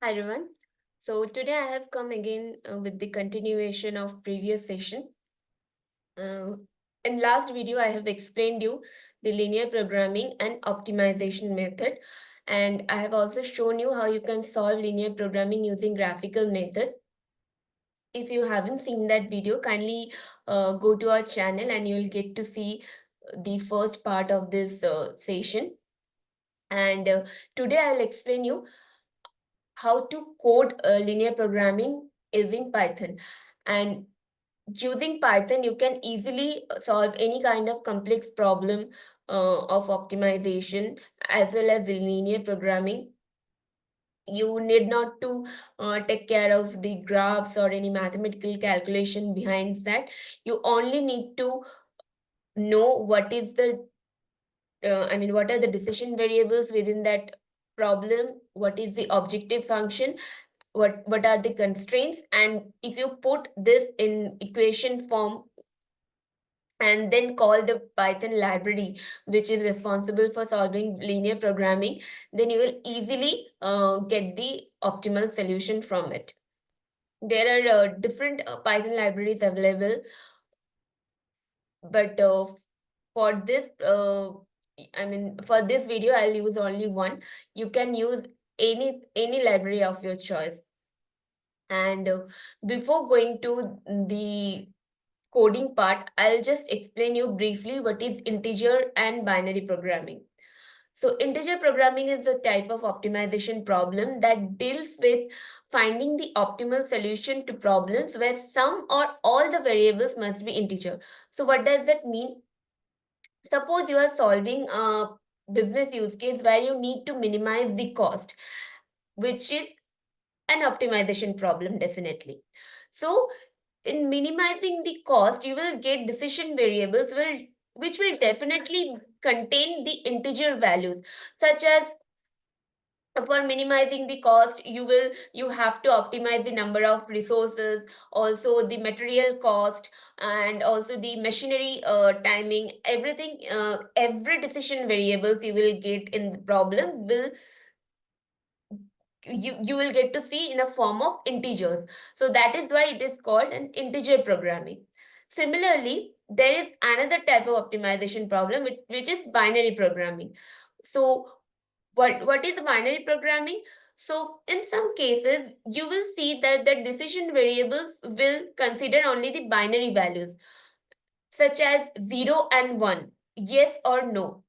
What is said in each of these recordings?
Hi everyone. So today I have come again with the continuation of previous session. Uh, in last video, I have explained you the linear programming and optimization method, and I have also shown you how you can solve linear programming using graphical method. If you haven't seen that video, kindly go to our channel and you will get to see the first part of this session. And today I'll explain you how to code linear programming using Python. And using Python, you can easily solve any kind of complex problem of optimization as well as linear programming. You need not to take care of the graphs or any mathematical calculation behind that. You only need to know what is the what are the decision variables within that problem, what is the objective function, what are the constraints, and if you put this in equation form and then call the Python library which is responsible for solving linear programming, then you will easily get the optimal solution from it. There are different Python libraries available, but for this for this video I'll use only one. You can use any library of your choice. And before going to the coding part, I'll just explain you briefly what is integer and binary programming. So integer programming is a type of optimization problem that deals with finding the optimal solution to problems where some or all the variables must be integer. So what does that mean? Suppose you are solving a business use case where you need to minimize the cost, which is an optimization problem definitely. So in minimizing the cost, you will get decision variables which will definitely contain the integer values, such as for minimizing the cost, you have to optimize the number of resources, also the material cost, and also the machinery timing. Everything, every decision variables you will get in the problem will you will get to see in a form of integers. So that is why it is called an integer programming. Similarly, there is another type of optimization problem which is binary programming. So what is binary programming? So in some cases you will see that the decision variables will consider only the binary values, such as 0 and 1, yes or no.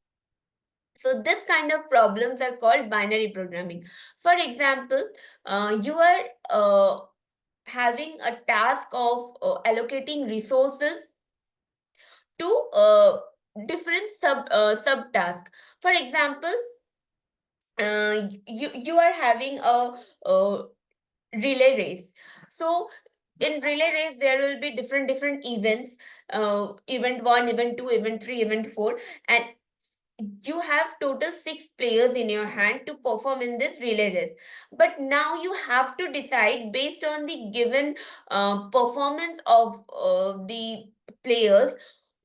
So this kind of problems are called binary programming. For example, you are having a task of allocating resources to different sub task. For example, you are having a relay race. So in relay race there will be different events, event 1, event 2, event 3, event 4, and you have total 6 players in your hand to perform in this relay race. But now you have to decide based on the given performance of the players,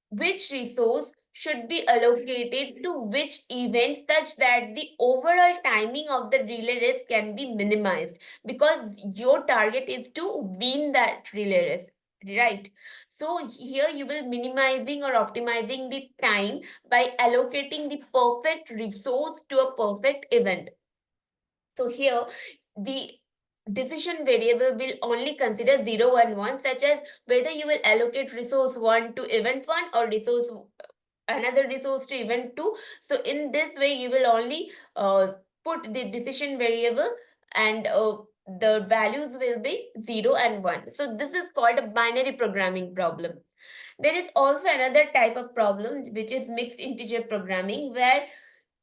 which resource should be allocated to which event such that the overall timing of the relay race can be minimized, because your target is to win that relay race, right? So here you will minimizing or optimizing the time by allocating the perfect resource to a perfect event. So here the decision variable will only consider 0 and 1, such as whether you will allocate resource 1 to event 1 or resource another resource to event 2. So in this way you will only put the decision variable, and the values will be 0 and 1. So this is called a binary programming problem. There is also another type of problem which is mixed integer programming, where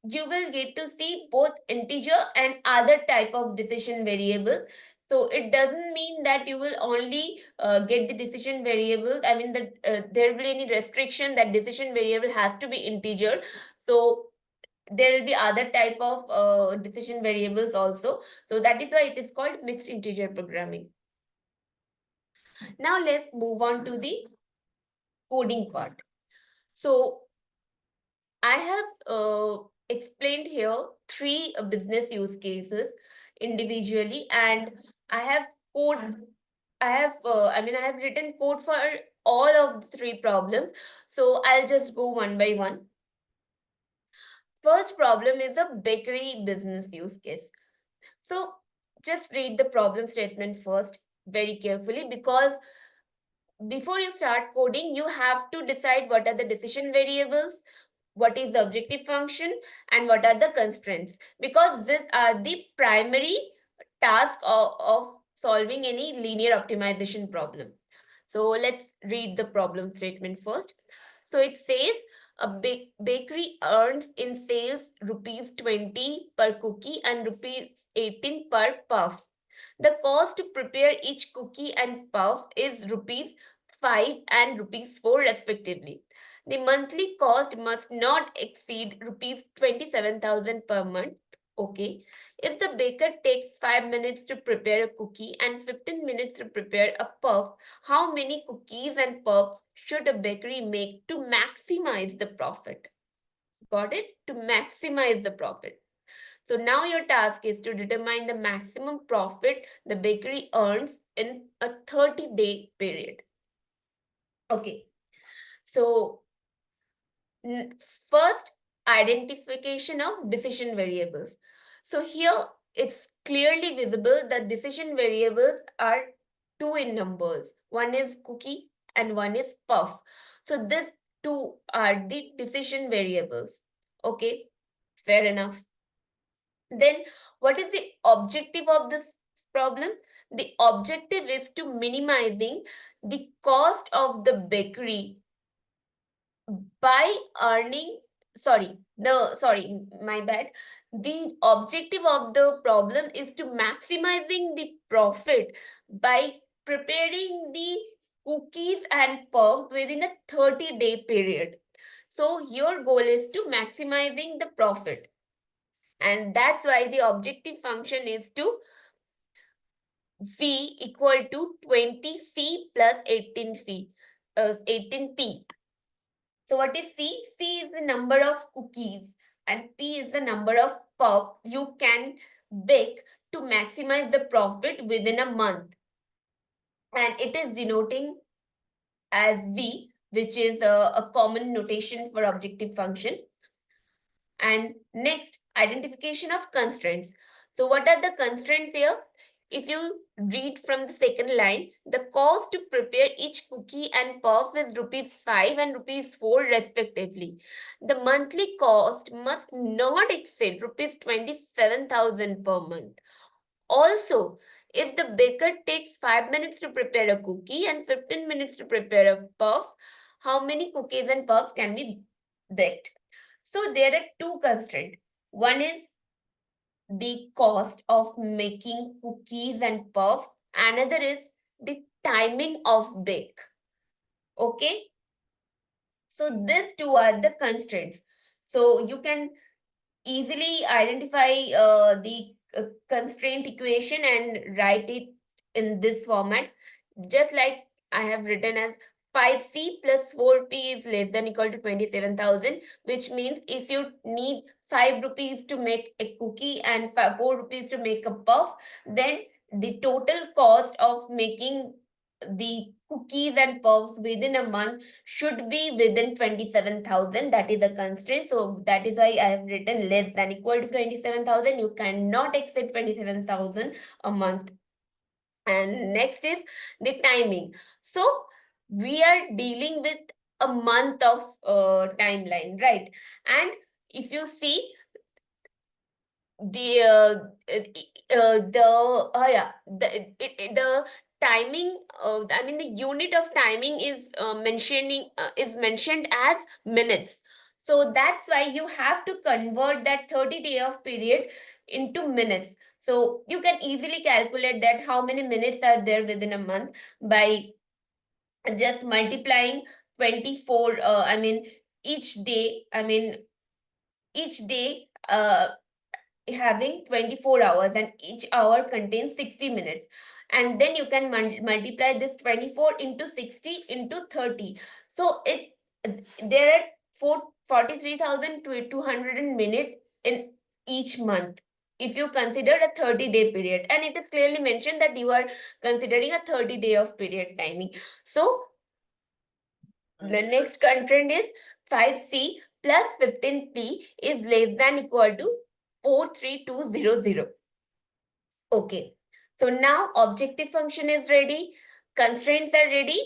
you will get to see both integer and other type of decision variables. So it doesn't mean that you will only get the decision variables. I mean that there will be any restriction that decision variable has to be integer. So there will be other type of decision variables also. So that is why it is called mixed integer programming. Now let's move on to the coding part. So I have explained here 3 business use cases individually, and I have code. I have written code for all of the three problems. So I'll just go one by one. First problem is a bakery business use case. So just read the problem statement first very carefully, because before you start coding, you have to decide what are the decision variables, what is the objective function, and what are the constraints, because these are the primary task of solving any linear optimization problem. So let's read the problem statement first. So it says a bakery earns in sales rupees 20 per cookie and rupees 18 per puff. The cost to prepare each cookie and puff is rupees 5 and rupees 4 respectively. The monthly cost must not exceed rupees 27,000 per month. Okay. If the baker takes 5 minutes to prepare a cookie and 15 minutes to prepare a puff, how many cookies and puffs should a bakery make to maximize the profit? Got it? To maximize the profit. So now your task is to determine the maximum profit the bakery earns in a 30-day period. Okay. So first, identification of decision variables. So here it's clearly visible that decision variables are two in numbers. One is cookie and one is puff. So these two are the decision variables. Okay, fair enough. Then what is the objective of this problem? The objective is to minimizing the cost of the bakery by earning, my bad. The objective of the problem is to maximizing the profit by preparing the cookies and puff within a 30-day period. So your goal is to maximizing the profit, and that's why the objective function is to v equal to 20c plus 18p. So what is C? C is the number of cookies and P is the number of puff you can bake to maximize the profit within a month. And it is denoting as V, which is a common notation for objective function. And next, identification of constraints. So what are the constraints here? If you read from the second line, the cost to prepare each cookie and puff is rupees 5 and rupees 4 respectively. The monthly cost must not exceed rupees 27,000 per month. Also, if the baker takes 5 minutes to prepare a cookie and 15 minutes to prepare a puff, how many cookies and puffs can be baked? So there are two constraints. One is the cost of making cookies and puffs. Another is the timing of bake. Okay. So these two are the constraints. So you can easily identify the constraint equation and write it in this format, just like I have written as 5c plus 4p is less than equal to 27,000, which means if you need 5 rupees to make a cookie and 4 rupees to make a puff, then the total cost of making the cookies and puffs within a month should be within 27,000. That is a constraint. So that is why I have written less than equal to 27,000. You cannot exceed 27,000 a month. And next is the timing. So we are dealing with a month of timeline, right? And if you see the the timing, I mean the unit of timing is mentioned as minutes. So that's why you have to convert that 30-day of period into minutes. So you can easily calculate that how many minutes are there within a month by just multiplying 24, each day having 24 hours, and each hour contains 60 minutes, and then you can multiply this 24 into 60 into 30. So it there are 43,200 minutes in each month. if you consider a 30-day period, and it is clearly mentioned that you are considering a 30-day of period timing. So the next constraint is 5C plus 15P is less than equal to 43200. Okay, so now objective function is ready, constraints are ready,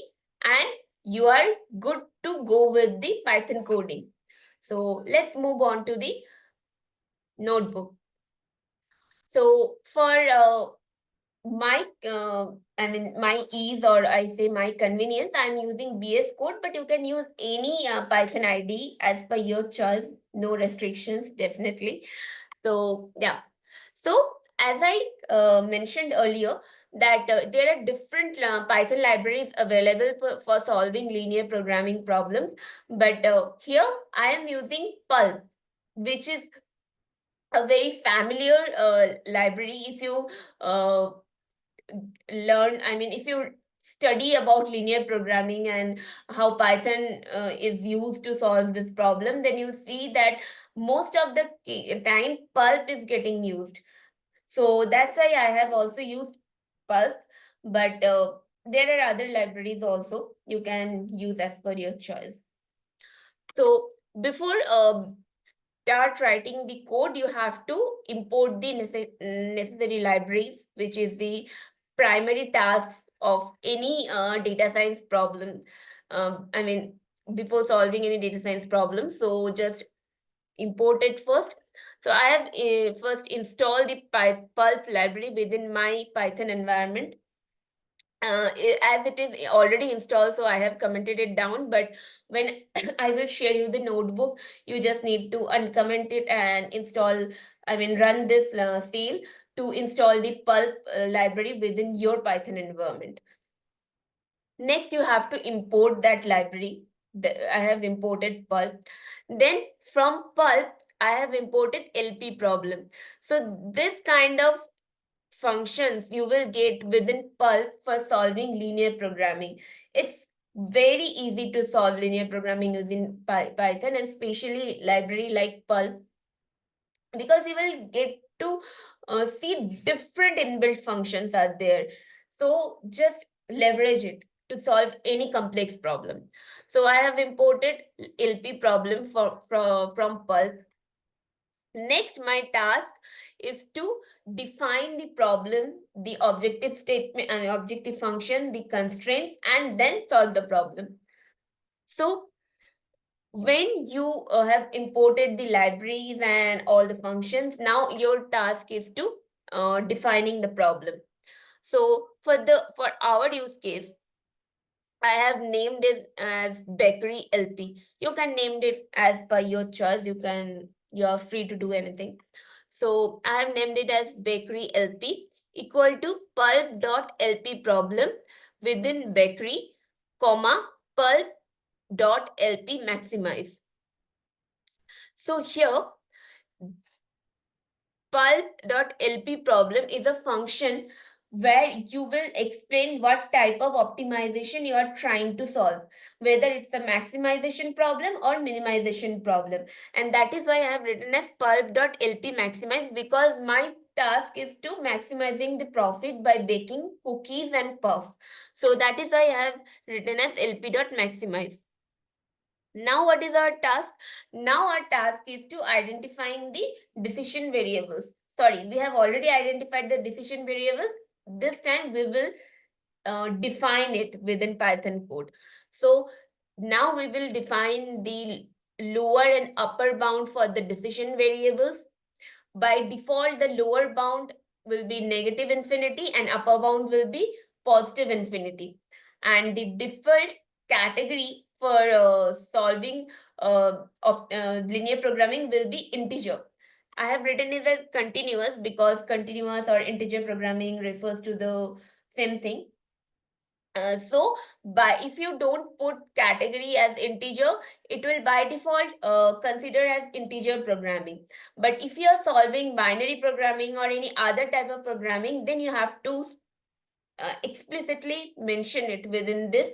and you are good to go with the Python coding. So let's move on to the notebook. So for my my ease, or I say my convenience, I'm using VS Code, but you can use any Python ID as per your choice. No restrictions, definitely. So yeah. So as I mentioned earlier, that there are different Python libraries available for solving linear programming problems. But here I am using Pulp, which is a very familiar library. If you uh, if you study about linear programming and how Python is used to solve this problem, then you see that most of the time Pulp is getting used. So that's why I have also used Pulp, but there are other libraries also you can use as per your choice. So before start writing the code, you have to import the necessary libraries, which is the primary task of any data science problem. Before solving any data science problem, so just import it first. So I have first installed the Pulp library within my Python environment. As it is already installed, so I have commented it down, but when I will share you the notebook, you just need to uncomment it and install, run this seal to install the Pulp library within your Python environment. Next, you have to import that library. I have imported Pulp. Then from Pulp, I have imported LP problem. So this kind of functions you will get within Pulp for solving linear programming. It's very easy to solve linear programming using Python, and especially library like Pulp, because you will get to see different inbuilt functions are there. So just leverage it to solve any complex problem. So I have imported LP problem from Pulp. Next, my task is to define the problem, the objective statement, and objective function, the constraints, and then solve the problem. So when you have imported the libraries and all the functions, now your task is to defining the problem. So for our use case, I have named it as bakery LP. You can name it as per your choice. You are free to do anything. So I have named it as bakery LP equal to pulp.lp problem within bakery, comma, pulp.lp maximize. So here pulp.lp problem is a function where you will explain what type of optimization you are trying to solve, whether it's a maximization problem or minimization problem. And that is why I have written as pulp.lp maximize, because my task is to maximizing the profit by baking cookies and puff. So that is why I have written as lp.maximize. Now what is our task? Now our task is to identifying the decision variables. Sorry, we have already identified the decision variables. This time we will define it within Python code. So now we will define the lower and upper bound for the decision variables. By default, the lower bound will be negative infinity and upper bound will be positive infinity. And the default category for solving linear programming will be integer. I have written it as continuous because continuous or integer programming refers to the same thing. So by if you don't put category as integer, it will by default consider as integer programming. But if you are solving binary programming or any other type of programming, then you have to explicitly mention it within this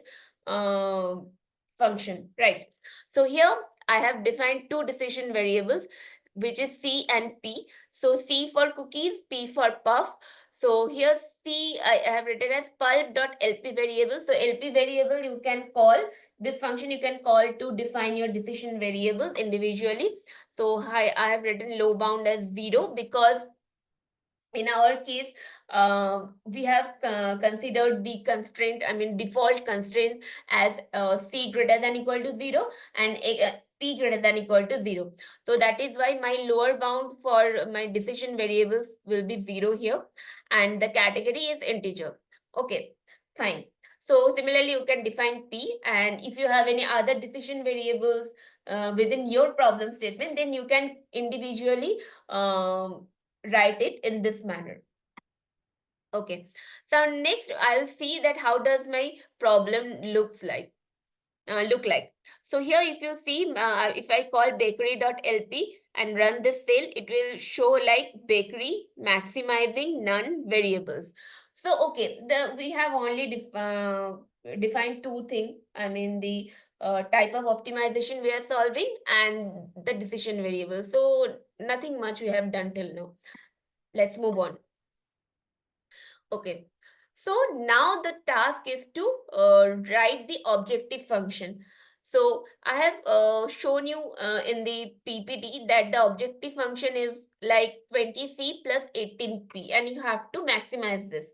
function, right? So here I have defined two decision variables. which is C and P. So C for cookies, P for puff. So here C I have written as pulp.lp variable. So LP variable you can call, this function you can call to define your decision variables individually. So I have written low bound as 0 because in our case, we have considered the constraint, I mean default constraint as C greater than equal to 0 and P greater than equal to 0. So that is why my lower bound for my decision variables will be 0 here, and the category is integer. Okay, fine. So similarly, you can define P, and if you have any other decision variables within your problem statement, then you can individually write it in this manner. Okay, so next I'll see that how does my problem look like. So here if you see, if I call bakery.lp and run this cell, it will show like bakery maximizing none variables. So okay, we have only defined two things. I mean the type of optimization we are solving and the decision variable. So nothing much we have done till now. Let's move on. Okay, so now the task is to write the objective function. So I have shown you in the PPT that the objective function is like 20C plus 18P, and you have to maximize this.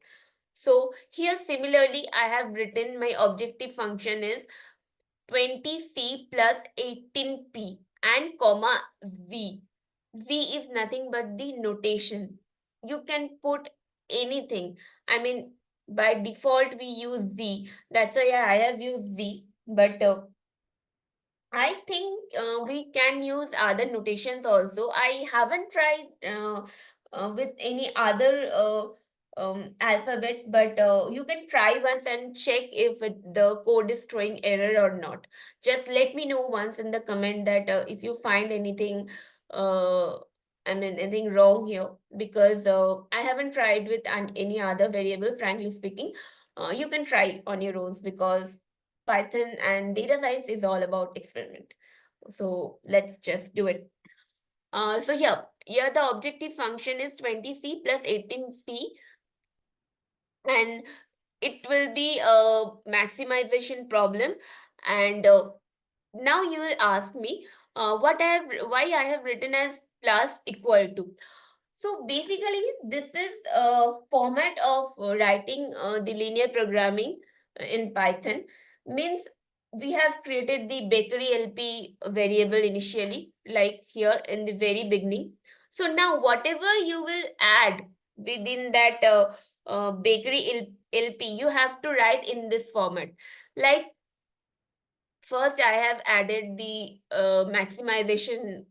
So here similarly, I have written my objective function is 20C plus 18P and comma Z. Z is nothing but the notation. You can put anything. I mean, by default, we use Z. That's why I have used Z. But I think we can use other notations also. I haven't tried with any other alphabet, but you can try once and check if the code is throwing error or not. Just let me know once in the comment that if you find anything, uh, I mean, anything wrong here, because I haven't tried with any other variable, frankly speaking. You can try on your own because Python and data science is all about experiment. So let's just do it. So here the objective function is 20C plus 18P, and it will be a maximization problem. And now you will ask me why I have written as plus equal to. So basically, this is a format of writing the linear programming in Python. Means we have created the bakery LP variable initially, like here in the very beginning. So now whatever you will add within that bakery LP, you have to write in this format. Like first, I have added the maximization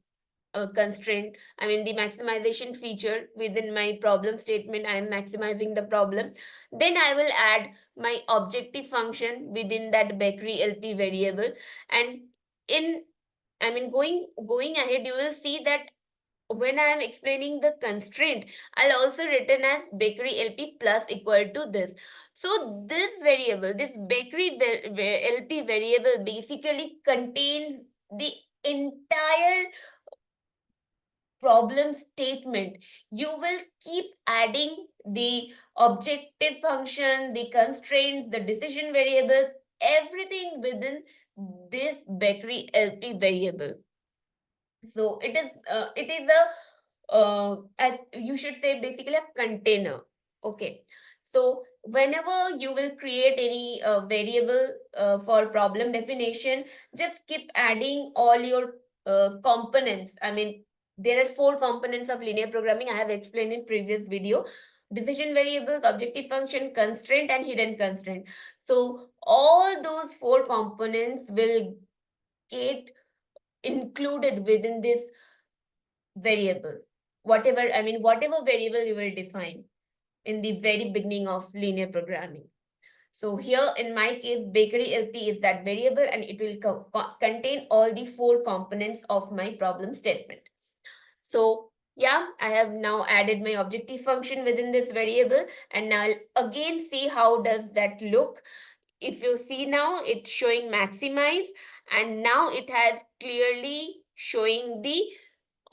constraint, I mean the maximization feature within my problem statement. I am maximizing the problem. Then I will add my objective function within that bakery LP variable. And in, I mean, going ahead, you will see that when I am explaining the constraint, I'll also written as bakery LP plus equal to this. So this variable, this bakery LP variable basically contains the entire problem statement. You will keep adding the objective function, the constraints, the decision variables, everything within this bakery LP variable. So it is you should say basically a container. Okay. So whenever you will create any variable for problem definition, just keep adding all your components. I mean, there are 4 components of linear programming I have explained in previous video: decision variables, objective function, constraint, and hidden constraint. So all those 4 components will get included within this variable. Whatever, I mean, whatever variable you will define in the very beginning of linear programming. So here in my case, bakery LP is that variable, and it will contain all the 4 components of my problem statement. So yeah, I have now added my objective function within this variable, and now I'll again see how does that look. If you see now, it's showing maximize, and now it has clearly showing the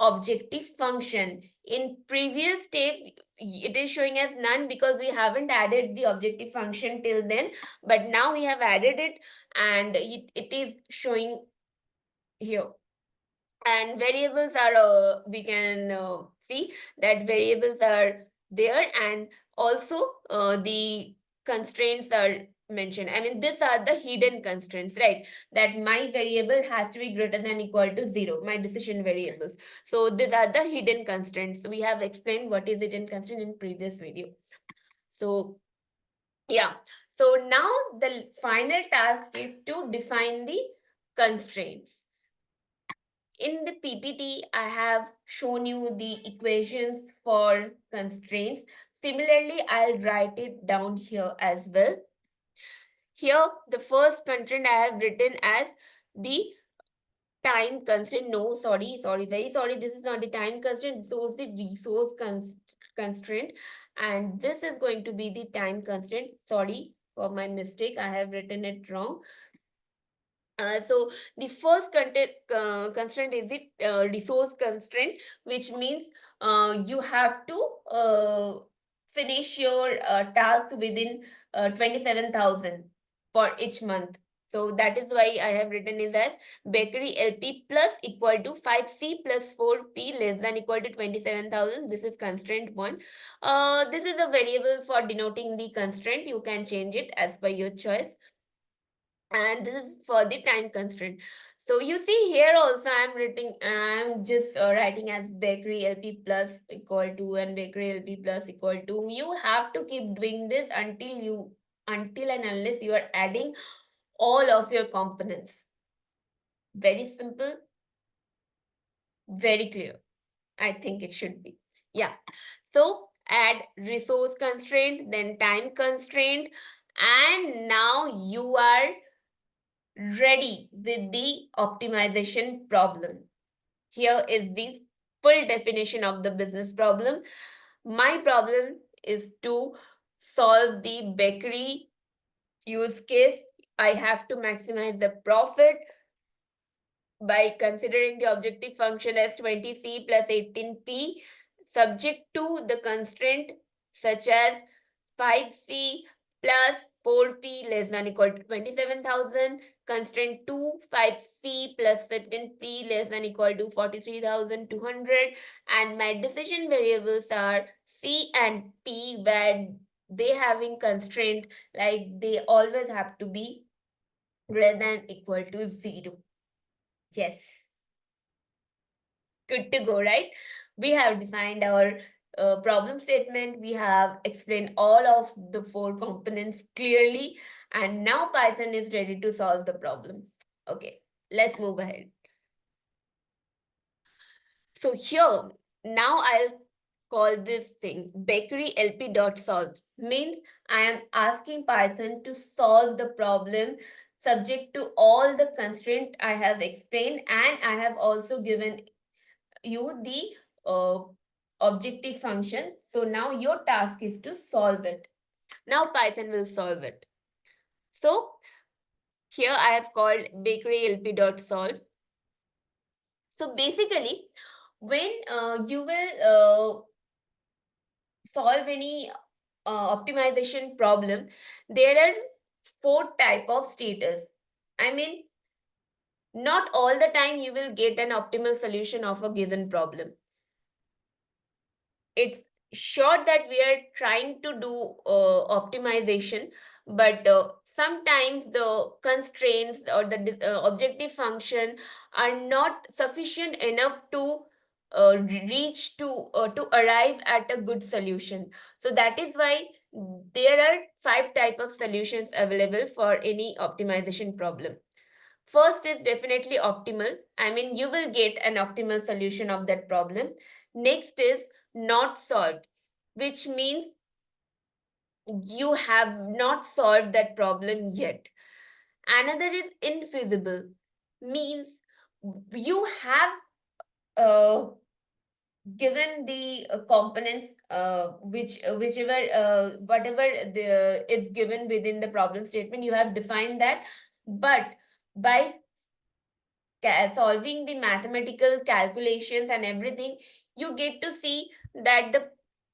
objective function. In previous step, it is showing as none because we haven't added the objective function till then, but now we have added it, and it is showing here. And variables are, we can see that variables are there, and also the constraints are mentioned. I mean, these are the hidden constraints, right? That my variable has to be greater than equal to 0, my decision variables. So these are the hidden constraints. We have explained what is hidden constraint in previous video. So yeah, so now the final task is to define the constraints. In the PPT, I have shown you the equations for constraints. Similarly, I'll write it down here as well. Here, the first constraint I have written as the time constraint. No, sorry, very sorry. This is not the time constraint. So it's the resource constraint. And this is going to be the time constraint. Sorry for my mistake. I have written it wrong. So the first constraint is the resource constraint, which means you have to finish your task within 27,000 for each month. So that is why I have written is that bakery LP plus equal to 5C plus 4P less than equal to 27,000. This is constraint 1. This is a variable for denoting the constraint. You can change it as per your choice, and this is for the time constraint. So you see here also I'm just writing as bakery LP plus equal to and bakery LP plus equal to. You have to keep doing this until and unless you are adding all of your components. Very simple, very clear. I think it should be. Yeah. So add resource constraint, then time constraint, and now you are ready with the optimization problem. Here is the full definition of the business problem. My problem is to solve the bakery use case. I have to maximize the profit by considering the objective function as 20C plus 18P, subject to the constraint such as 5C plus 4P less than equal to 27,000, constraint 2, 5C plus 15P less than equal to 43,200, and my decision variables are C and P, where they having constraint like they always have to be greater than equal to 0. Yes. Good to go, right? We have defined our problem statement. We have explained all of the 4 components clearly. And now Python is ready to solve the problem. Okay, let's move ahead. So here, now I'll call this thing bakery lp.solve. Means I am asking Python to solve the problem subject to all the constraints I have explained, and I have also given you the objective function. So now your task is to solve it. Now Python will solve it. So here I have called bakery lp.solve. So basically, when you will solve any optimization problem, there are 4 type of status. I mean, not all the time you will get an optimal solution of a given problem. It's sure that we are trying to do optimization, but sometimes the constraints or the objective function are not sufficient enough to reach to arrive at a good solution. So that is why there are 5 type of solutions available for any optimization problem. First is definitely optimal. I mean, you will get an optimal solution of that problem. Next is not solved, which means you have not solved that problem yet. Another is infeasible, means you have uh, given the components whichever whatever the is given within the problem statement, you have defined that, but by solving the mathematical calculations and everything, you get to see that the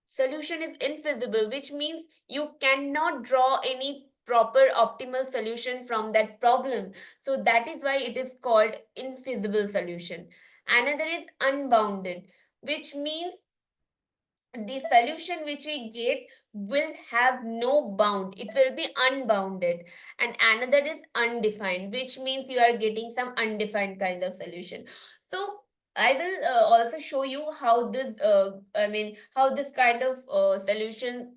solution is infeasible, which means you cannot draw any proper optimal solution from that problem. So that is why it is called infeasible solution. Another is unbounded, which means the solution which we get will have no bound, it will be unbounded. And another is undefined, which means you are getting some undefined kind of solution. So I will also show you how this how this kind of solution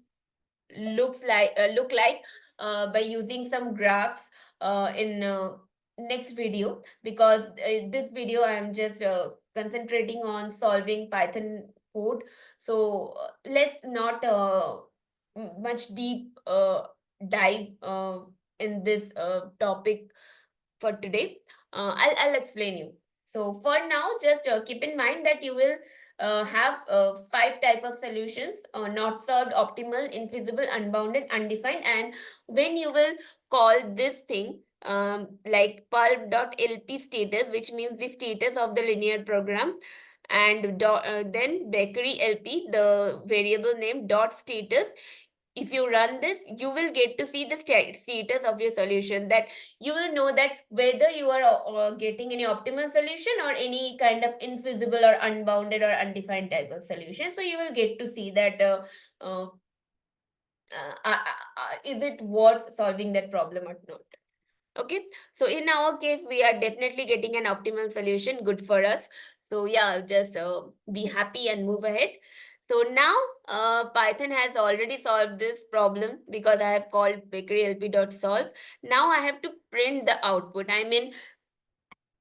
look like by using some graphs in next video, because this video I am just concentrating on solving Python code. So let's not much deep dive in this topic for today. I'll explain you. So for now, just keep in mind that you will have five type of solutions: not solved, optimal, infeasible, unbounded, undefined. And when you will call this thing like pulp.lp status, which means the status of the linear program, and then bakery lp, the variable name dot status. If you run this, you will get to see the status of your solution, that you will know that whether you are getting any optimal solution or any kind of infeasible or unbounded or undefined type of solution. So you will get to see that uh, is it worth solving that problem or not. Okay, so in our case, we are definitely getting an optimal solution, good for us. So yeah, just be happy and move ahead. So now Python has already solved this problem because I have called bakerylp.solve. Now I have to print the output. I mean,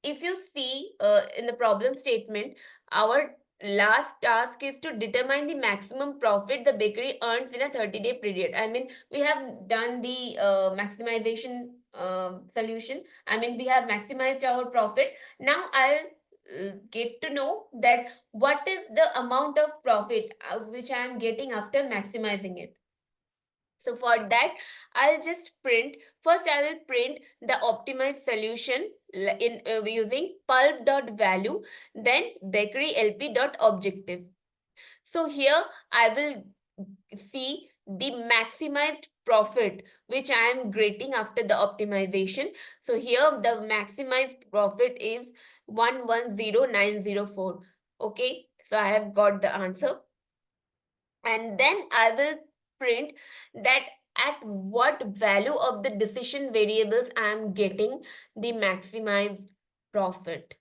if you see in the problem statement, our last task is to determine the maximum profit the bakery earns in a 30-day period. I mean, we have done the maximization solution. I mean, we have maximized our profit. Now I'll get to know that what is the amount of profit which I am getting after maximizing it. So for that, I'll just print. First, I will print the optimized solution in using pulp.value, then bakery lp.objective. So here I will see the maximized profit which I am getting after the optimization. So here the maximized profit is 110904. Okay, so I have got the answer. And then I will print that at what value of the decision variables I am getting the maximized profit.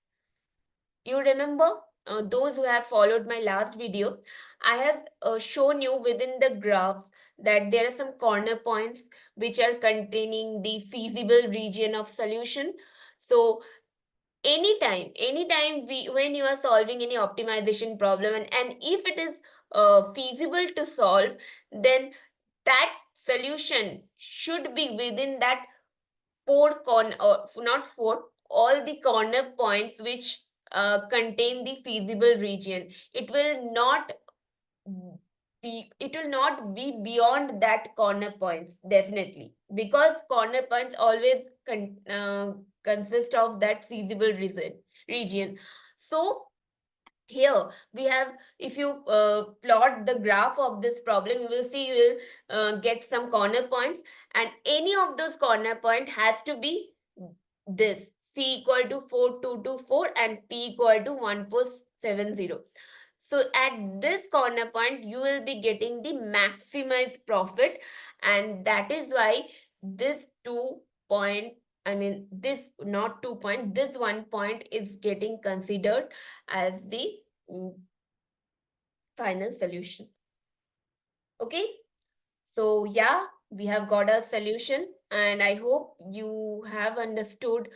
You remember, those who have followed my last video, I have shown you within the graph that there are some corner points which are containing the feasible region of solution. So anytime when you are solving any optimization problem, and if it is feasible to solve, then that solution should be within that four corner, or not four, all the corner points which contain the feasible region. It will not be beyond that corner points, definitely, because corner points always consist of that feasible region. So here we have, if you plot the graph of this problem, you will see, you will get some corner points, and any of those corner point has to be this: c equal to 4224 and p equal to 1470. So at this corner point, you will be getting the maximized profit, and that is why this 2 point, I mean, this not 2 point, this 1 point is getting considered as the mm, final solution. Okay, so yeah, we have got a solution, and I hope you have understood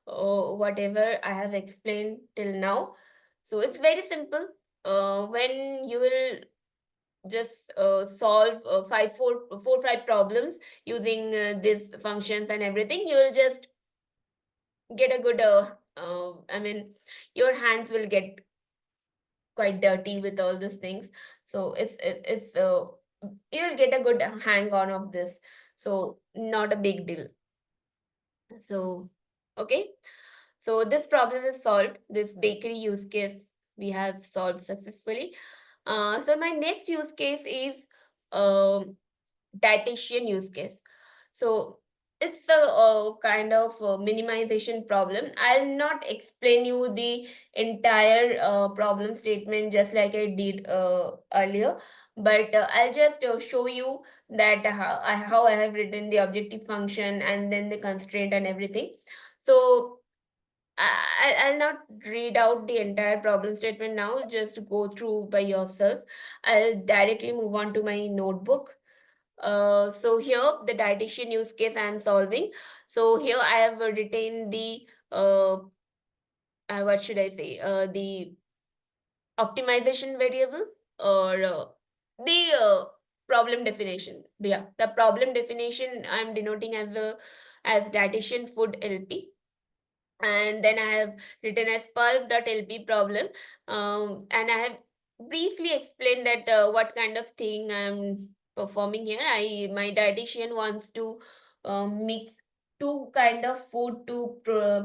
whatever I have explained till now. So it's very simple. When you will just solve four, 5 problems using these functions and everything, you will just get a good I mean, your hands will get quite dirty with all these things. So it's you'll get a good hang on of this, so not a big deal. So okay, So this problem is solved. This bakery use case we have solved successfully. So my next use case is dietitian use case. So it's a kind of minimization problem. I'll not explain you the entire problem statement just like I did earlier, but I'll just show you that how I have written the objective function and then the constraint and everything. So I'll not read out the entire problem statement now, just go through by yourself. I'll directly move on to my notebook. So here the dietitian use case I am solving. So here I have written the what should I say? The optimization variable or the problem definition. Yeah, the problem definition I'm denoting as the as dietitian food LP, and then I have written as pulp.lp problem, and I have briefly explained that what kind of thing I'm performing here. My dietitian wants to mix two kind of food to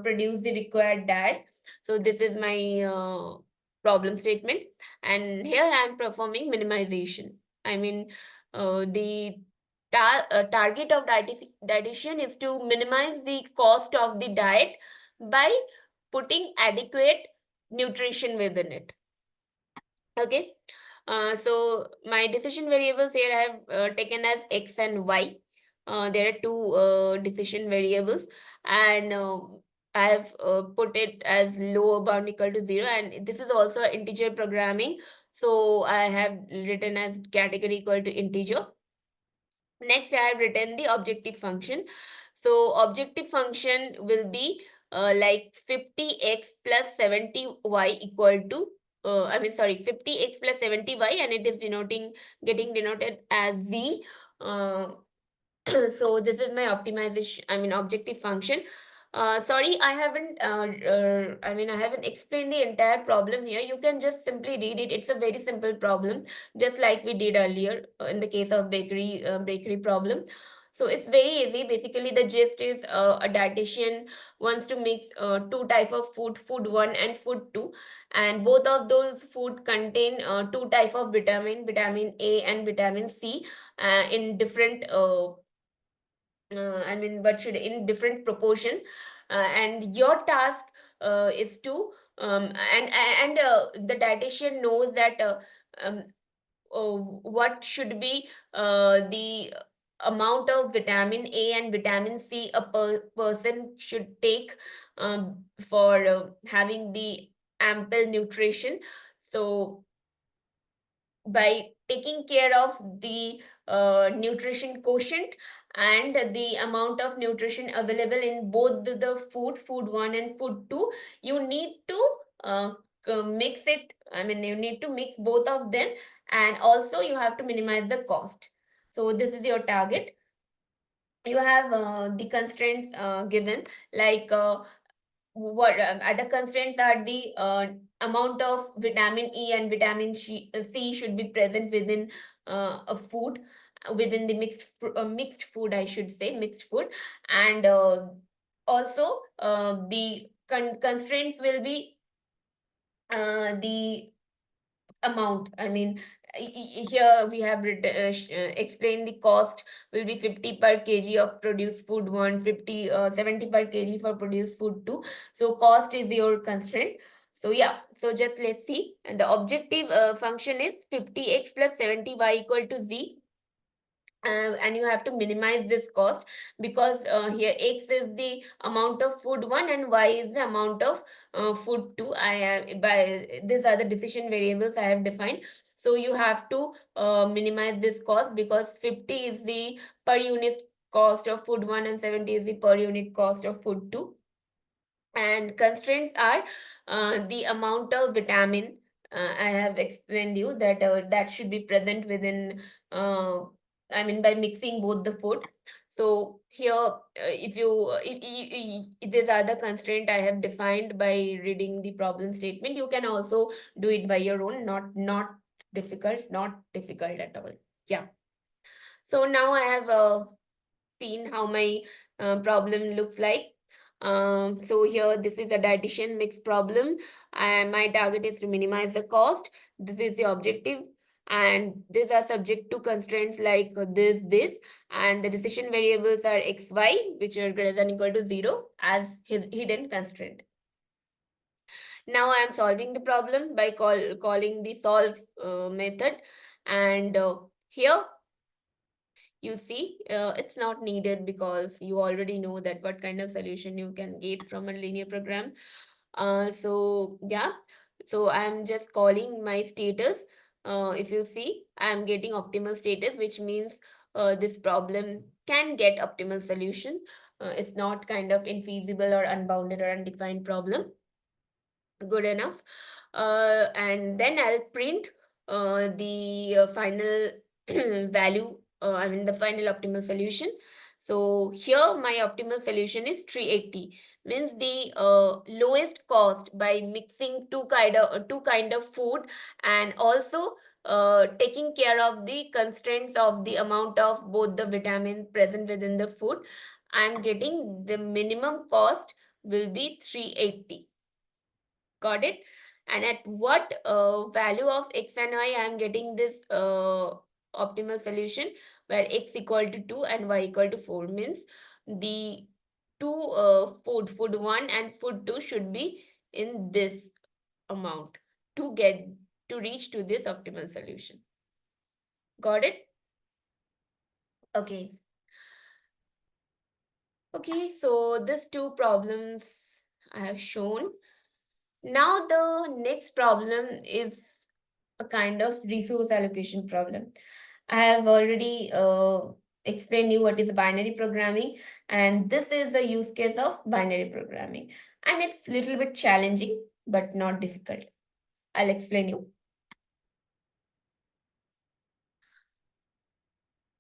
produce the required diet. So this is my problem statement, and here I'm performing minimization. I mean, the target of dietitian is to minimize the cost of the diet by putting adequate nutrition within it. Okay. So my decision variables here I have taken as x and y. There are two decision variables, and I have put it as lower bound equal to 0, and this is also integer programming. So I have written as category equal to integer. Next, I have written the objective function. So objective function will be like 50x plus 70y equal to, I mean, sorry, 50x plus 70y, and it is getting denoted as v. Uh, so this is my optimization, I mean, objective function. Sorry, I mean, I haven't explained the entire problem here. You can just simply read it. It's a very simple problem, just like we did earlier in the case of bakery problem. So it's very easy. Basically, the gist is a dietitian wants to mix two type of food, food 1 and food 2, and both of those food contain two type of vitamin A and vitamin C, in different I mean, but should in different proportion. And your task is to the dietitian knows that um, what should be the amount of vitamin A and vitamin C a person should take for having the ample nutrition. So by taking care of the nutrition quotient and the amount of nutrition available in both the food 1 and food 2, you need to uh, mix it. I mean, you need to mix both of them, and also you have to minimize the cost. So this is your target. You have the constraints given, like what other constraints are the amount of vitamin E and vitamin C should be present within a food, within the mixed food, I should say, mixed food. And also the constraints will be the amount. I mean, here we have explained the cost will be 50 per kg of produced food 1, 70 per kg for produced food 2. So cost is your constraint. So yeah, so just let's see. And the objective function is 50x plus 70y equal to z. And you have to minimize this cost, because here x is the amount of food 1 and y is the amount of food 2. I am by these are the decision variables I have defined. So you have to minimize this cost, because 50 is the per unit cost of food 1 and 70 is the per unit cost of food 2. And constraints are the amount of vitamin. I have explained you that that should be present within, I mean, by mixing both the food. So here, if you if these are the constraint I have defined by reading the problem statement, you can also do it by your own. Not difficult, not difficult at all. Yeah. So now I have seen how my problem looks like. So here, this is the dietitian mix problem, and my target is to minimize the cost. This is the objective, and these are subject to constraints like this, and the decision variables are x, y, which are greater than equal to 0 as his hidden constraint. Now I am solving the problem by calling the solve method, and here you see it's not needed because you already know that what kind of solution you can get from a linear program. So yeah, so I'm just calling my status. If you see, I'm getting optimal status, which means this problem can get optimal solution. It's not kind of infeasible or unbounded or undefined problem. Good enough. And then I'll print the final value, I mean the final optimal solution. So here my optimal solution is 380, means the lowest cost by mixing two kind of food, and also taking care of the constraints of the amount of both the vitamins present within the food. I'm getting the minimum cost will be 380. Got it? And at what value of x and y I am getting this optimal solution, where x equal to 2 and y equal to 4, means the two food 1 and food 2 should be in this amount to get to reach to this optimal solution. Got it? Okay. Okay, so these two problems I have shown. Now the next problem is a kind of resource allocation problem. I have already explained you what is binary programming, and this is the use case of binary programming. And it's a little bit challenging, but not difficult. I'll explain you.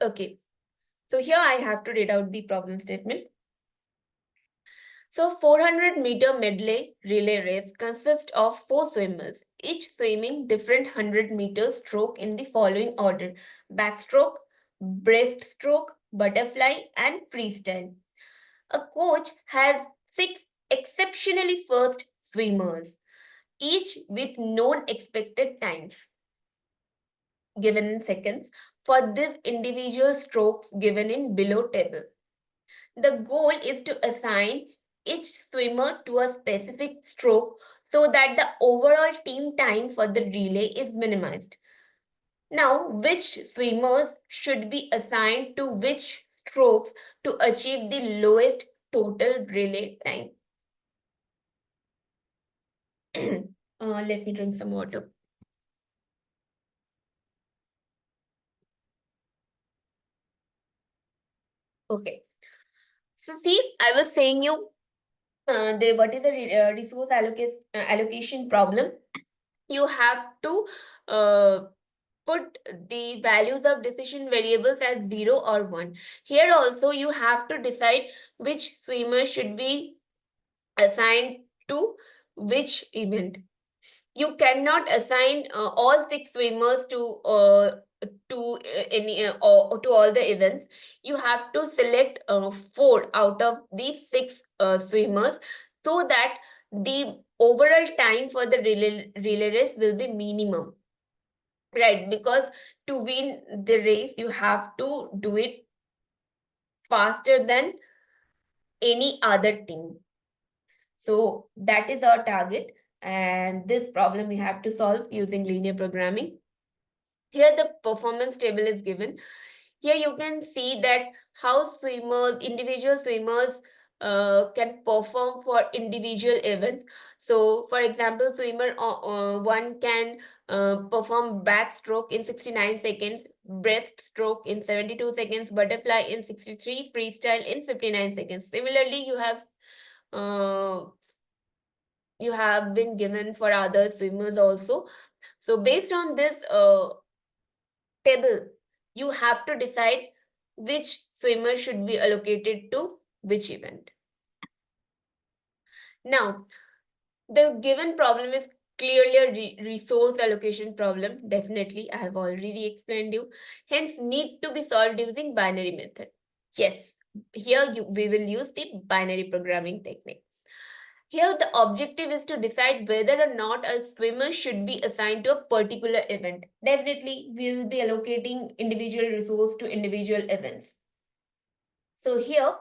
Okay, so here I have to read out the problem statement. So 400-meter medley relay race consists of 4 swimmers, each swimming different 100-meter stroke in the following order: backstroke, breaststroke, butterfly, and freestyle. A coach has 6 exceptionally fast swimmers, each with known expected times given in seconds for these individual strokes given in below table. The goal is to assign each swimmer to a specific stroke so that the overall team time for the relay is minimized. Now, which swimmers should be assigned to which strokes to achieve the lowest total relay time? Let me drink some water. Okay. So, see, I was saying you what is the resource allocation problem? You have to uh, put the values of decision variables as 0 or 1. Here also you have to decide which swimmer should be assigned to which event. You cannot assign all 6 swimmers to any or to all the events. You have to select 4 out of these 6 swimmers, so that the overall time for the relay race will be minimum, right? Because to win the race you have to do it faster than any other team. So that is our target, and this problem we have to solve using linear programming. Here the performance table is given. Here you can see that how individual swimmers can perform for individual events. So for example, swimmer 1 can perform backstroke in 69 seconds, breaststroke in 72 seconds, butterfly in 63, freestyle in 59 seconds. Similarly, uh, you have been given for other swimmers also. So based on this table, you have to decide which swimmer should be allocated to which event. Now, the given problem is clearly a resource allocation problem. Definitely, I have already explained you. Hence, need to be solved using binary method. Yes, Here we will use the binary programming technique. Here, the objective is to decide whether or not a swimmer should be assigned to a particular event. Definitely, we will be allocating individual resource to individual events. So here,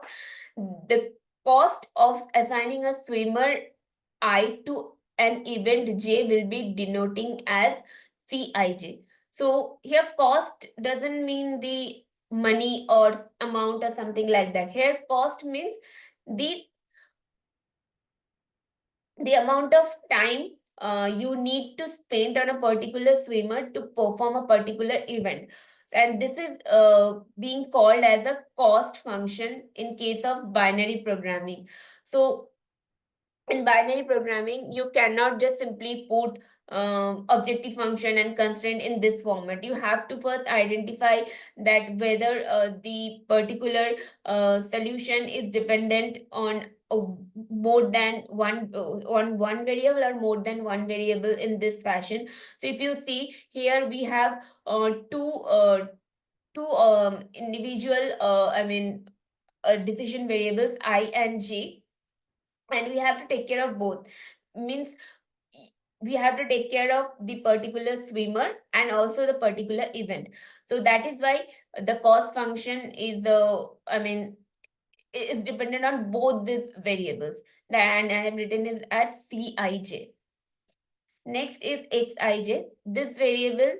the cost of assigning a swimmer I to an event J will be denoting as Cij. So here cost doesn't mean the money or amount or something like that. Here cost means the amount of time you need to spend on a particular swimmer to perform a particular event. And this is being called as a cost function in case of binary programming. So in binary programming, you cannot just simply put objective function and constraint in this format. You have to first identify that whether the particular solution is dependent on more than one on one variable or more than one variable in this fashion. So if you see here, we have two individual decision variables I and j, and we have to take care of both. Means we have to take care of the particular swimmer and also the particular event. So that is why the cost function is is dependent on both these variables, and I have written it as Cij. Next is Xij. This variable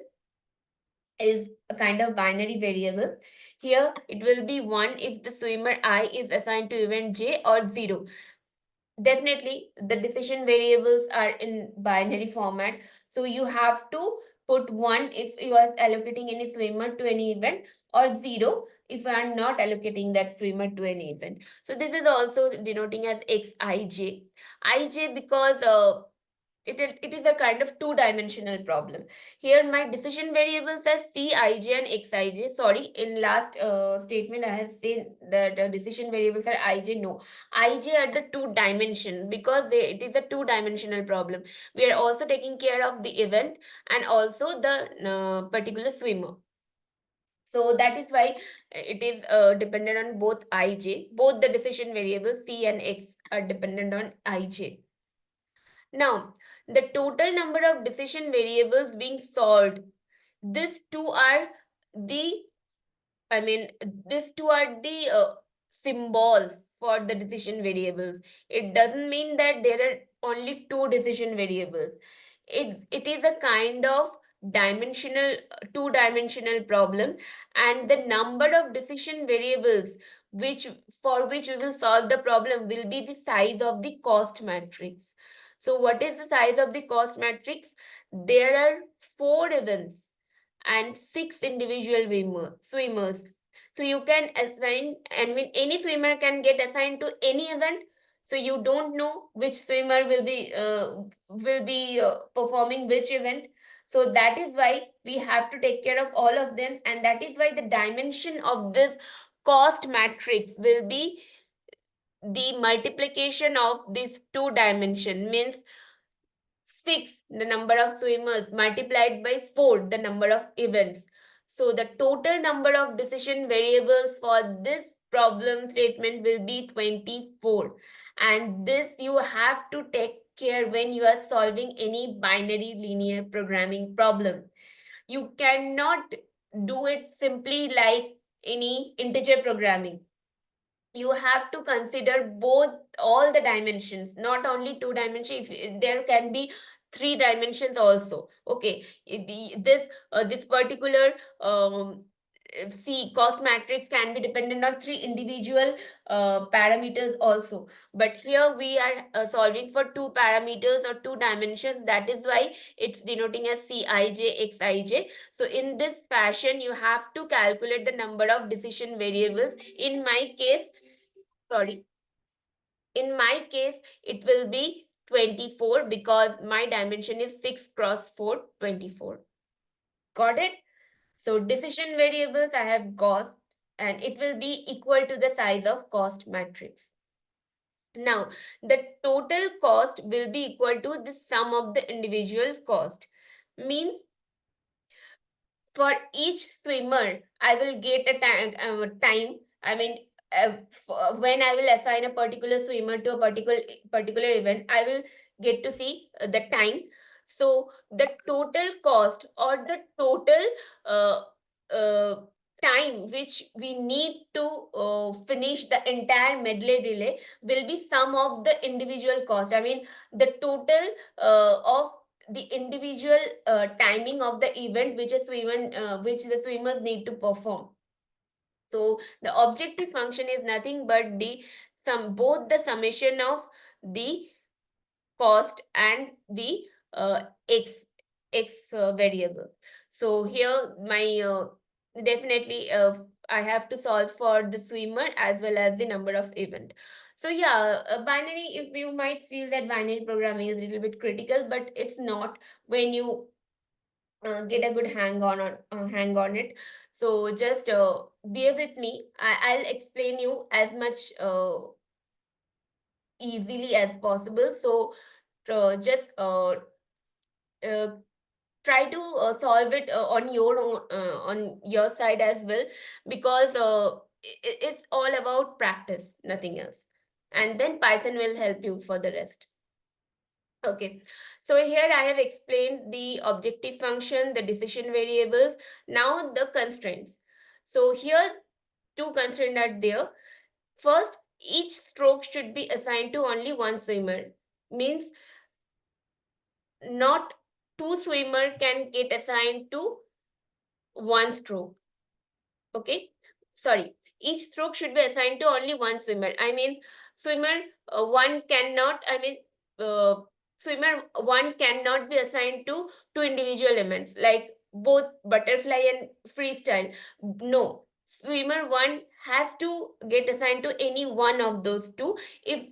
is a kind of binary variable. Here it will be 1 if the swimmer I is assigned to event j, or 0. Definitely, the decision variables are in binary format. So you have to put 1 if you are allocating any swimmer to any event, or 0 if you are not allocating that swimmer to any event. So this is also denoting as Xij. Ij because it is a kind of two-dimensional problem. Here my decision variables are Cij and Xij. Sorry, in last statement I have said that decision variables are Ij. No, Ij are the two dimension because it is a two-dimensional problem. We are also taking care of the event and also the particular swimmer. So that is why it is dependent on both Ij. Both the decision variables C and X are dependent on Ij. Now, the total number of decision variables being solved, these two are the, I mean, these two are the symbols for the decision variables. It doesn't mean that there are only two decision variables. It is a kind of dimensional, two-dimensional problem, and the number of decision variables which for which we will solve the problem will be the size of the cost matrix. So what is the size of the cost matrix? There are four events and six individual swimmers. So you can assign, and when any swimmer can get assigned to any event, so you don't know which swimmer will be performing which event. So that is why we have to take care of all of them, and that is why the dimension of this cost matrix will be the multiplication of these two dimension. Means 6 the number of swimmers multiplied by 4 the number of events. So the total number of decision variables for this problem statement will be 24, and this you have to take care when you are solving any binary linear programming problem. You cannot do it simply like any integer programming. You have to consider both, all the dimensions, not only two dimensions. There can be three dimensions also. Okay, this particular cost matrix can be dependent on three individual parameters also, but here we are solving for two parameters or two dimensions. That is why it's denoting as Cij, Xij. So in this fashion you have to calculate the number of decision variables. In my case, sorry, in my case it will be 24 because my dimension is 6 cross 4, 24. Got it? So decision variables I have got, and it will be equal to the size of cost matrix. Now the total cost will be equal to the sum of the individual cost. Means for each swimmer I will get a time, I mean when I will assign a particular swimmer to a particular event, I will get to see the time. So the total cost or the total uh, uh, time which we need to finish the entire medley relay will be sum of the individual cost. I mean, the total of the individual timing of the event which the swimmers need to perform. So the objective function is nothing but the both the summation of the cost and the x variable. So here my definitely I have to solve for the swimmer as well as the number of event. So yeah, binary, if you might feel that binary programming is a little bit critical, but it's not when you get a good hang on it. So just bear with me. I'll explain you as much easily as possible. So just uh, try to solve it on your own, on your side as well, because it's all about practice, nothing else. And then Python will help you for the rest. Okay, so here I have explained the objective function, the decision variables, now the constraints. So here two constraints are there. First, each stroke should be assigned to only one swimmer. Means not two swimmer can get assigned to one stroke. Okay, sorry, each stroke should be assigned to only one swimmer. I mean, swimmer one cannot, I mean, uh, swimmer one cannot be assigned to two individual elements like both butterfly and freestyle. No, swimmer one has to get assigned to any one of those two. If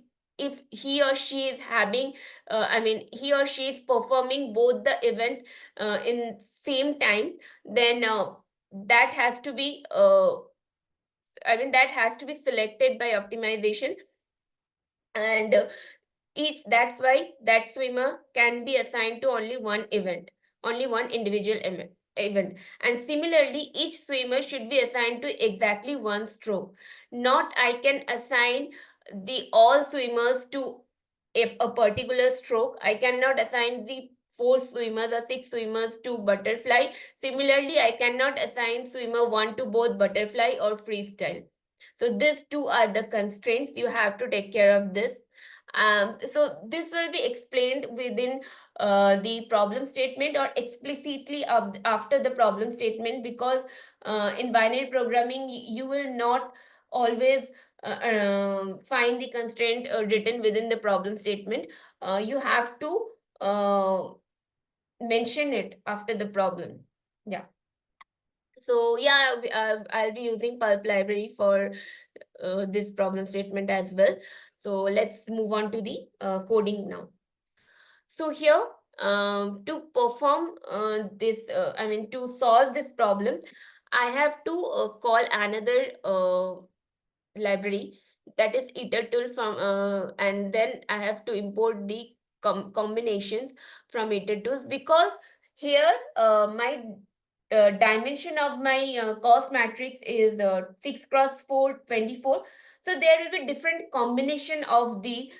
he or she is having I mean, he or she is performing both the event in same time, then that has to be I mean, that has to be selected by optimization. And each that's why that swimmer can be assigned to only one event, only one individual event. And similarly, each swimmer should be assigned to exactly one stroke. Not I can assign the all swimmers to a particular stroke. I cannot assign the four swimmers or six swimmers to butterfly. Similarly, I cannot assign swimmer one to both butterfly or freestyle. So these two are the constraints. You have to take care of this. So this will be explained within the problem statement or explicitly after the problem statement, because in binary programming you will not always find the constraint written within the problem statement. You have to mention it after the problem. Yeah. So yeah, I'll be using Pulp library for this problem statement as well. So let's move on to the coding now. So here, to perform I mean, to solve this problem, I have to call another library, that is itertool from, and then I have to import the combinations from itertools, because here my dimension of my cost matrix is 6 cross 4 24. So there will be different combination of the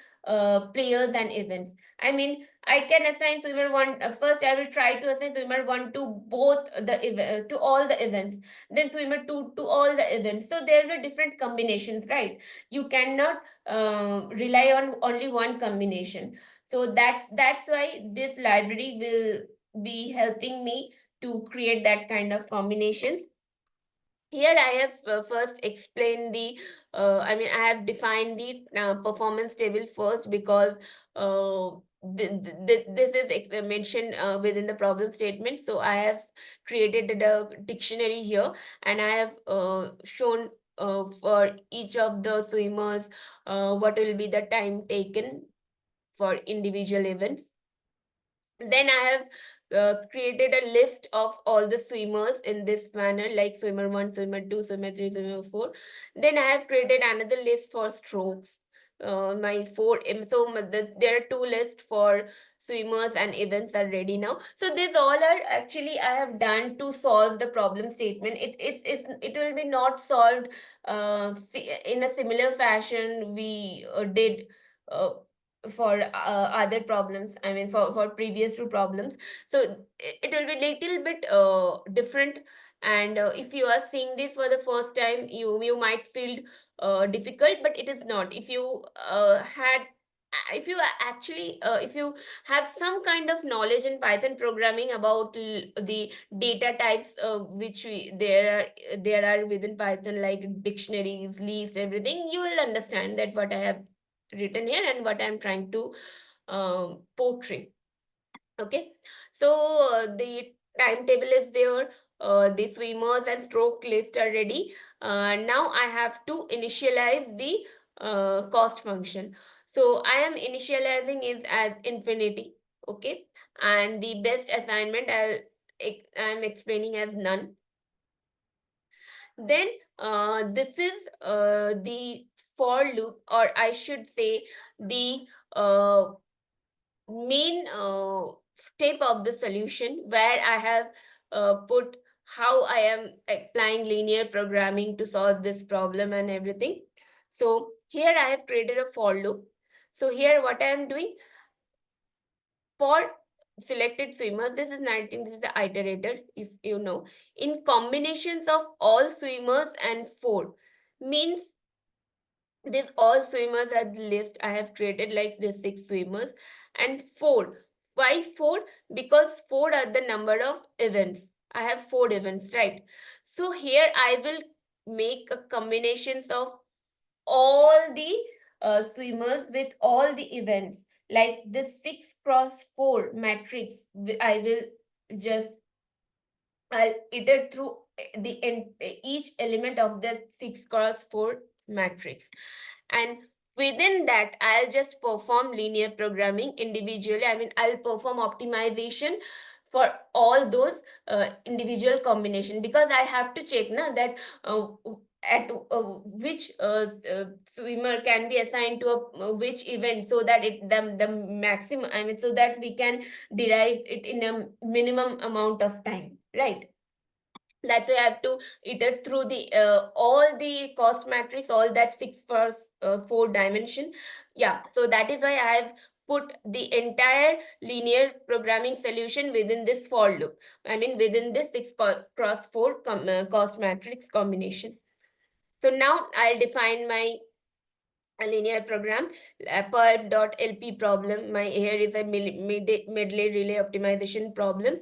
players and events. I mean, I can assign swimmer one. First, I will try to assign swimmer one to both to all the events. Then swimmer two to all the events. So there will be different combinations, right? You cannot rely on only one combination. So that's why this library will be helping me to create that kind of combinations. Here I have first explained the I mean, I have defined the performance table first, because uh, this is mentioned within the problem statement. So I have created a dictionary here, and I have shown for each of the swimmers what will be the time taken for individual events. Then I have created a list of all the swimmers in this manner, like swimmer 1, swimmer 2, swimmer 3, swimmer 4. Then I have created another list for strokes. My four, so there are two lists for swimmers and events are ready now. So these all are actually I have done to solve the problem statement. It will be not solved in a similar fashion we did uh, for other problems. I mean for previous two problems. So it will be little bit different. And if you are seeing this for the first time, you might feel difficult, but it is not. If you had if you actually if you have some kind of knowledge in Python programming about the data types which there are within Python, like dictionaries, lists, everything, you will understand that what I have written here and what I'm trying to portray. Okay, so the timetable is there, the swimmers and stroke list are ready. Now I have to initialize the cost function. So I am initializing is as infinity. Okay, and the best assignment I'm explaining as none. Then this is the for loop, or I should say the main step of the solution, where I have put how I am applying linear programming to solve this problem and everything. So here I have created a for loop. So here what I am doing for selected swimmers, this is 19, this is the iterator, if you know, in combinations of all swimmers and 4 means these all swimmers at the list I have created, like the 6 swimmers and 4. Why 4? Because 4 are the number of events. I have 4 events, right? So here I will make a combinations of all the swimmers with all the events. Like the 6 cross 4 matrix, I will just I'll iterate through each element of the 6 cross 4 matrix. And within that, I'll just perform linear programming individually. I mean, I'll perform optimization for all those individual combination, because I have to check now that at which swimmer can be assigned to which event, so that the maximum, I mean, so that we can derive it in a minimum amount of time, right? That's why I have to iterate through the all the cost matrix, all that 6 for 4 dimension. Yeah, so that is why I have put the entire linear programming solution within this for loop. I mean within this 6 cross 4 cost matrix combination. So now I'll define my a linear program, pulp.lp problem. My here is a medley relay optimization problem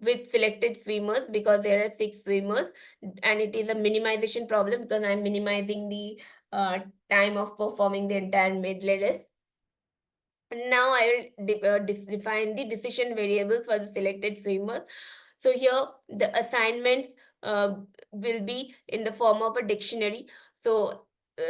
with selected swimmers, because there are 6 swimmers, and it is a minimization problem because I'm minimizing the time of performing the entire medley race. Now I will define the decision variables for the selected swimmers. So here the assignments will be in the form of a dictionary. So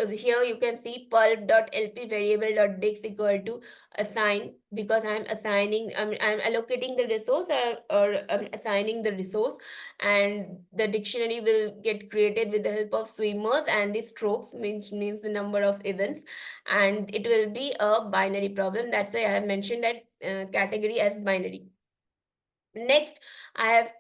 here you can see pulp.lp variable.dix equal to assign, because I'm assigning, I'm allocating the resource, or I'm assigning the resource, and the dictionary will get created with the help of swimmers, and the strokes means the number of events, and it will be a binary problem. That's why I have mentioned that category as binary. Next, I have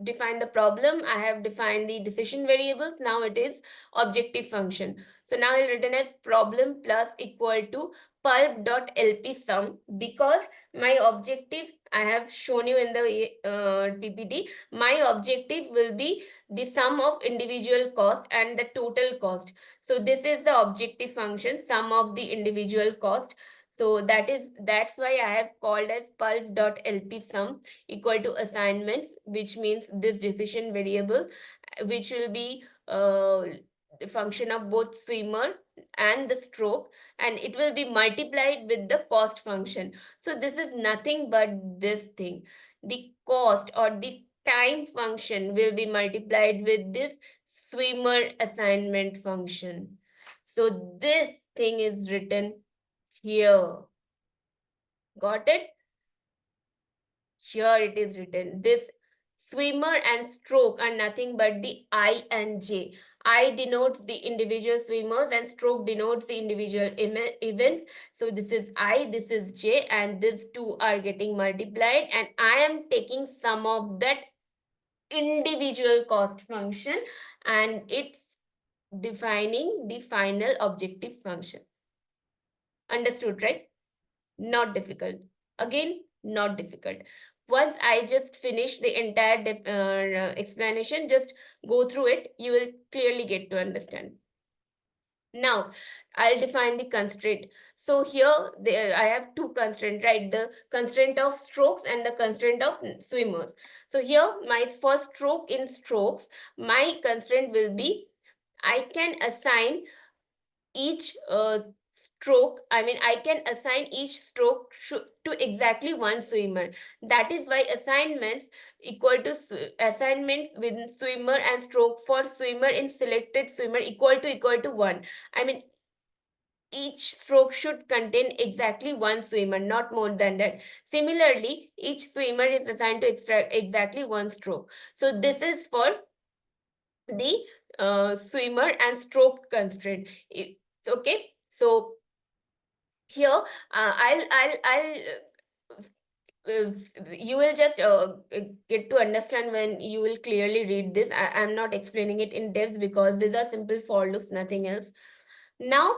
defined the problem. I have defined the decision variables. Now it is objective function. So now I'll written as problem plus equal to pulp.lp sum, because my objective, I have shown you in the PPT, my objective will be the sum of individual cost and the total cost. So this is the objective function, sum of the individual cost. So that's why I have called as pulp.lp sum equal to assignments, which means this decision variable, which will be the function of both swimmer and the stroke, and it will be multiplied with the cost function. So this is nothing but this thing. The cost or the time function will be multiplied with this swimmer assignment function. So this thing is written here. Got it? Here it is written. This swimmer and stroke are nothing but the I and J. I denotes the individual swimmers and stroke denotes the individual events. So this is I, this is J, and these two are getting multiplied, and I am taking sum of that individual cost function, and it's defining the final objective function. Understood, right? Not difficult. Again, not difficult. Once I just finish the entire explanation, just go through it, you will clearly get to understand. Now, I'll define the constraint. So here I have two constraints, right? The constraint of strokes and the constraint of swimmers. So here, my first stroke in strokes, my constraint will be I can assign each stroke, I mean, I can assign each stroke to exactly one swimmer. That is why assignments equal to assignments with swimmer and stroke for swimmer in selected swimmer equal to 1. I mean, each stroke should contain exactly one swimmer, not more than that. Similarly, each swimmer is assigned to exactly one stroke. So this is for the swimmer and stroke constraint. Okay, so here uh, you will just get to understand when you will clearly read this. I'm not explaining it in depth because these are simple for loops, nothing else. Now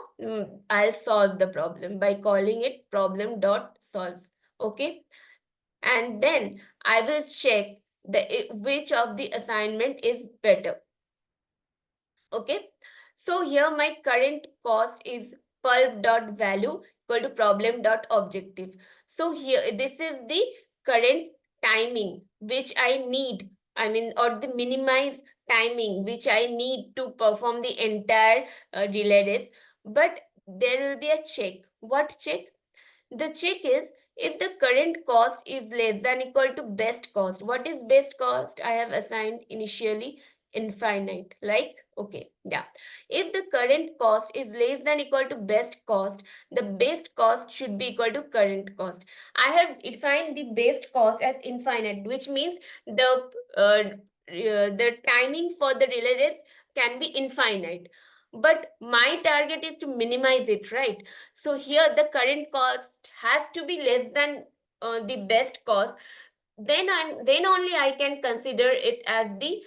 I'll solve the problem by calling it problem dot solve. Okay, and then I will check which of the assignment is better. Okay, so here my current cost is pulp dot value equal to problem dot objective. So here this is the current timing which I need, I mean, or the minimized timing which I need to perform the entire relay race. But there will be a check. What check? The check is if the current cost is less than equal to best cost. What is best cost? I have assigned initially infinite. Like, okay, yeah. If the current cost is less than equal to best cost, the best cost should be equal to current cost. I have defined the best cost as infinite, which means the timing for the relay race can be infinite. But my target is to minimize it, right? So here the current cost has to be less than the best cost. Then only I can consider it as the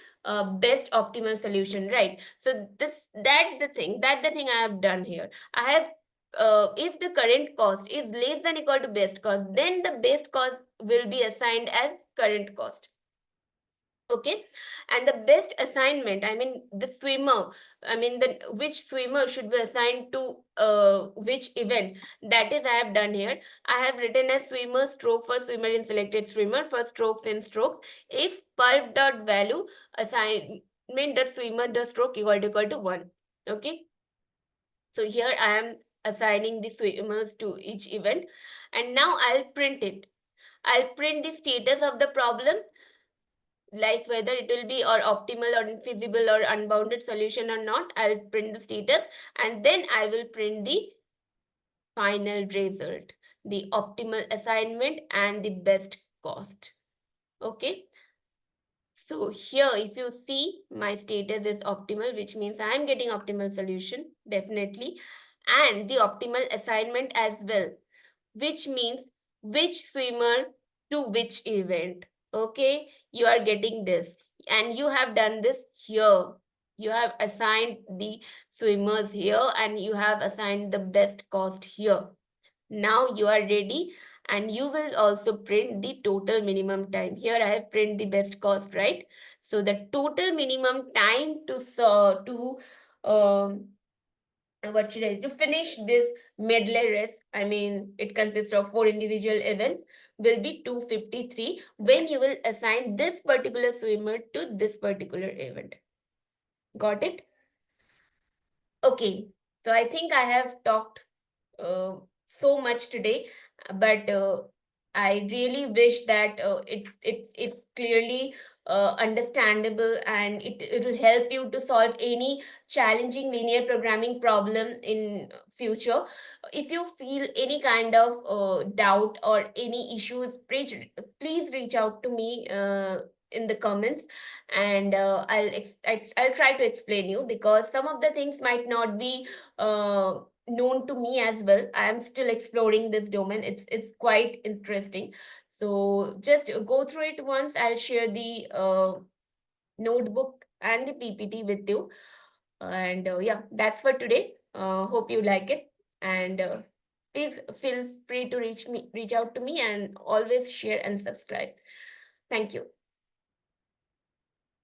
best optimal solution, right? So that's the thing I have done here. I have if the current cost is less than equal to best cost, then the best cost will be assigned as current cost. Okay, and the best assignment, I mean the swimmer, I mean the which swimmer should be assigned to which event, that is I have done here. I have written as swimmer stroke for swimmer in selected swimmer for strokes in stroke. If pulp dot value assignment dot swimmer dot stroke equal to 1. Okay, so here I am assigning the swimmers to each event, and now I'll print it. I'll print the status of the problem, like whether it will be or optimal or infeasible or unbounded solution or not. I'll print the status, and then I will print the final result, the optimal assignment and the best cost. Okay, so here if you see my status is optimal, which means I am getting optimal solution definitely, and the optimal assignment as well, which means which swimmer to which event. Okay, you are getting this, and you have done this here. You have assigned the swimmers here, and you have assigned the best cost here. Now you are ready, and you will also print the total minimum time. Here I have print the best cost, right? So the total minimum time to what should I to finish this medley race, I mean it consists of 4 individual events, will be 253 when you will assign this particular swimmer to this particular event. Got it? Okay, so I think I have talked so much today, but I really wish that it's clearly understandable, and it will help you to solve any challenging linear programming problem in future. If you feel any kind of doubt or any issues, please reach out to me in the comments, and I'll try to explain you, because some of the things might not be known to me as well. I am still exploring this domain. It's quite interesting. So just go through it once. I'll share the notebook and the PPT with you. And yeah, that's for today. Hope you like it. And please feel free to reach out to me, and always share and subscribe. Thank you.